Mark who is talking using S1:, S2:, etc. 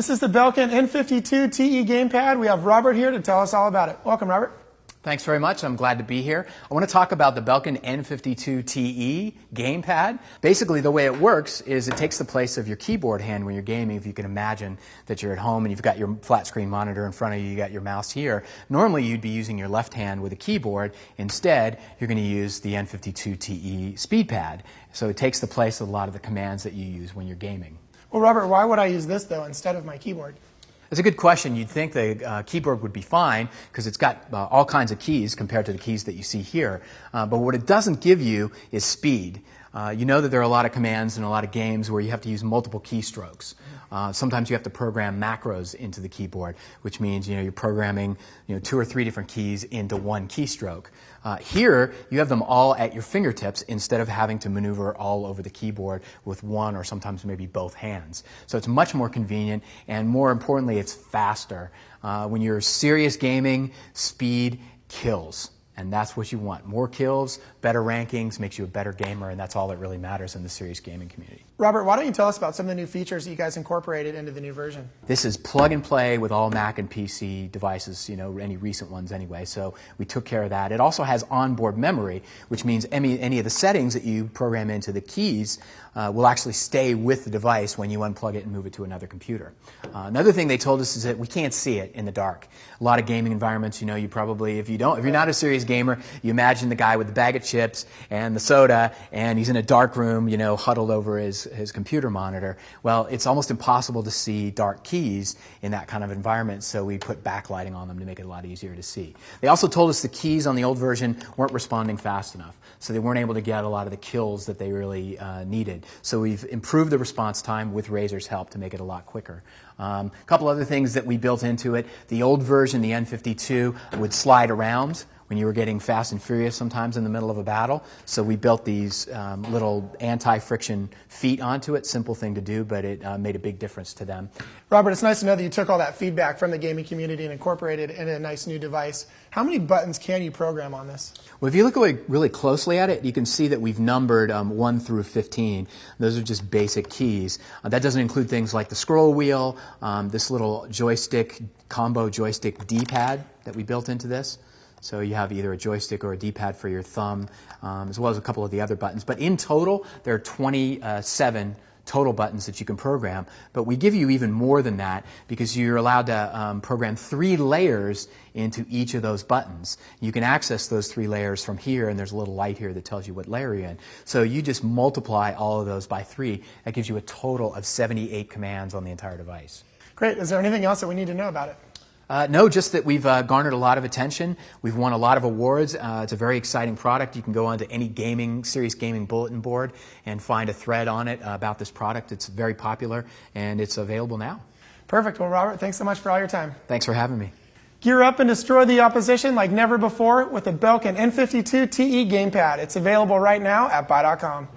S1: This is the Belkin n52te gamepad. We have Robert here to tell us all about it. Welcome, Robert.
S2: Thanks very much. I'm glad to be here. I want to talk about the Belkin n52te gamepad. Basically, the way it works is it takes the place of your keyboard hand when you're gaming. If you can imagine that you're at home and you've got your flat screen monitor in front of you, you got your mouse here. Normally, you'd be using your left hand with a keyboard. Instead, you're going to use the n52te speed pad. So it takes the place of a lot of the commands that you use when you're gaming.
S1: Well, Robert, why would I use this, though, instead of my keyboard?
S2: It's a good question. You'd think the keyboard would be fine because it's got all kinds of keys compared to the keys that you see here. But what it doesn't give you is speed. You know that there are a lot of commands in a lot of games where you have to use multiple keystrokes. Sometimes you have to program macros into the keyboard, which means you're programming 2 or 3 different keys into one keystroke. Here, you have them all at your fingertips instead of having to maneuver all over the keyboard with one or sometimes maybe both hands. So it's much more convenient, and more importantly, it's faster. When you're serious gaming, speed kills. And that's what you want. More kills, better rankings, makes you a better gamer, and that's all that really matters in the serious gaming community.
S1: Robert, why don't you tell us about some of the new features that you guys incorporated into the new version?
S2: This is plug and play with all Mac and PC devices, any recent ones anyway, so we took care of that. It also has onboard memory, which means any of the settings that you program into the keys will actually stay with the device when you unplug it and move it to another computer. Another thing they told us is that we can't see it in the dark. A lot of gaming environments, you probably, if you're not a serious gamer, you imagine the guy with the bag of chips and the soda, and he's in a dark room, huddled over his computer monitor. Well, it's almost impossible to see dark keys in that kind of environment, so we put backlighting on them to make it a lot easier to see. They also told us the keys on the old version weren't responding fast enough, so they weren't able to get a lot of the kills that they really needed. So we've improved the response time with Razer's help to make it a lot quicker. A couple other things that we built into it. The old version, the N52, would slide around when you were getting fast and furious sometimes in the middle of a battle. So we built these little anti-friction feet onto it. Simple thing to do, but it made a big difference to them.
S1: Robert, it's nice to know that you took all that feedback from the gaming community and incorporated it into a nice new device. How many buttons can you program on this?
S2: Well, if you look really closely at it, you can see that we've numbered 1 through 15. Those are just basic keys. That doesn't include things like the scroll wheel, this little combo joystick D-pad that we built into this. So you have either a joystick or a D-pad for your thumb, as well as a couple of the other buttons. But in total, there are 27 total buttons that you can program. But we give you even more than that because you're allowed to program 3 layers into each of those buttons. You can access those 3 layers from here, and there's a little light here that tells you what layer you're in. So you just multiply all of those by 3. That gives you a total of 78 commands on the entire device.
S1: Great. Is there anything else that we need to know about it?
S2: No, just that we've garnered a lot of attention. We've won a lot of awards. It's a very exciting product. You can go onto any serious gaming bulletin board and find a thread on it about this product. It's very popular, and it's available now.
S1: Perfect. Well, Robert, thanks so much for all your time.
S2: Thanks for having me.
S1: Gear up and destroy the opposition like never before with the Belkin n52te gamepad. It's available right now at buy.com.